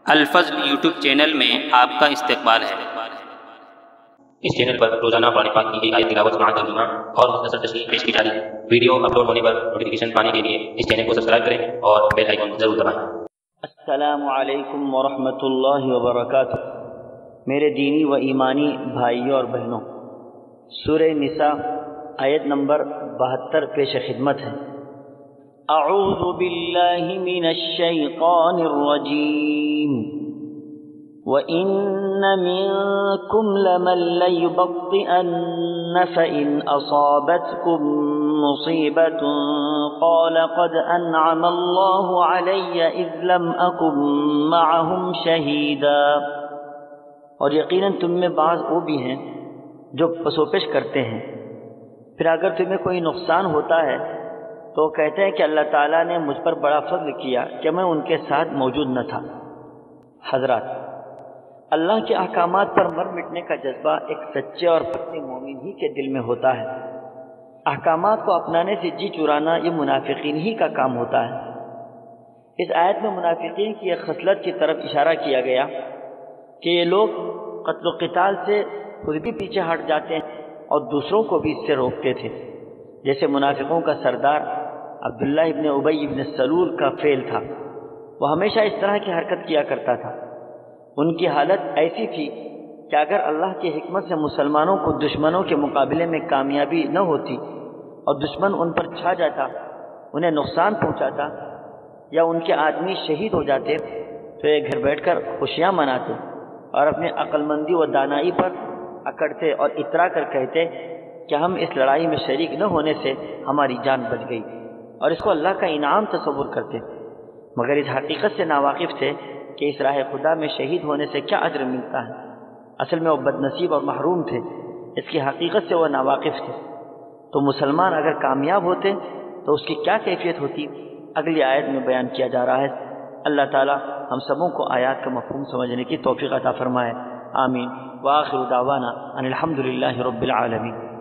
الفضل YouTube channel میں آپ کا استقبال ہے۔ اس چینل پر روزانہ قرآن پاک کی ایک آیت تلاوت سماعت ترجمہ اور مختصر تشریح پیش کی جا رہی ہے۔ ویڈیو اپلوڈ ہونے پر نوٹیفیکیشن پانے کے لیے اس چینل کو سبسکرائب کریں اور بیل آئیکن ضرور دبائیں۔ السلام علیکم ورحمۃ اللہ وبرکاتہ۔ میرے دینی و ایمانی بھائیوں اور بہنوں، سورہ نساء آیت نمبر 72 پیش خدمت ہے۔ اعوذ باللہ من الشیطان الرجیم وَإِنَّ مِنكُمْ لَمَن لَّيُبَطِّئَنَّ فَإِنْ أَصَابَتْكُم مُّصِيبَةٌ قَالَ قَدْ أَنْعَمَ اللَّهُ عَلَيَّ إِذْ لَمْ أَكُن مَّعَهُمْ شَهِيدًا۔ اور یقیناً تم میں بعض وہ بھی ہیں جو پسوپش کرتے ہیں، پھر اگر تمہیں کوئی نقصان ہوتا ہے تو کہتے ہیں کہ اللہ تعالیٰ نے مجھ پر بڑا فضل کیا کہ میں ان کے ساتھ موجود نہ تھا۔ حضرات، اللہ کے احکامات پر مر مٹنے کا جذبہ ایک سچے اور پکے مومن ہی کے دل میں ہوتا ہے۔ احکامات کو اپنانے سے جی چرانا یہ منافقین ہی کا کام ہوتا ہے۔ اس آیت میں منافقین کی ایک خصلت کی طرف اشارہ کیا گیا کہ یہ لوگ قتل و قتال سے خود بھی پیچھے ہٹ جاتے ہیں اور دوسروں کو بھی اس سے روکتے تھے، جیسے منافقوں کا سردار عبداللہ ابن ابی ابن سلول کا فعل تھا۔ وہ ہمیشہ اس طرح کی حرکت کیا کرتا تھا۔ ان کی حالت ایسی تھی کہ اگر اللہ کی حکمت سے مسلمانوں کو دشمنوں کے مقابلے میں کامیابی نہ ہوتی اور دشمن ان پر چھا جاتا، انہیں نقصان پہنچاتا یا ان کے آدمی شہید ہو جاتے، تو یہ گھر بیٹھ کر خوشیاں مناتے اور اپنے عقل مندی و دانائی پر اکڑتے اور اترا کر کہتے کہ ہم اس لڑائی میں شریک نہ ہونے سے ہماری جان بچ گئی، اور اس کو اللہ کا انعام تصور کرتے، مگر اس حقیقت سے ناواقف تھے کہ اس راہ خدا میں شہید ہونے سے کیا اجر ملتا ہے۔ اصل میں وہ بد نصیب اور محروم تھے، اس کی حقیقت سے وہ ناواقف تھے۔ تو مسلمان اگر کامیاب ہوتے تو اس کی کیا کیفیت ہوتی، اگلی آیت میں بیان کیا جا رہا ہے۔ اللہ تعالی ہم سبوں کو آیات کا مفہوم سمجھنے کی توفیق عطا فرمائے، آمین۔ وآخر دعوانا ان الحمد للہ رب العالمین۔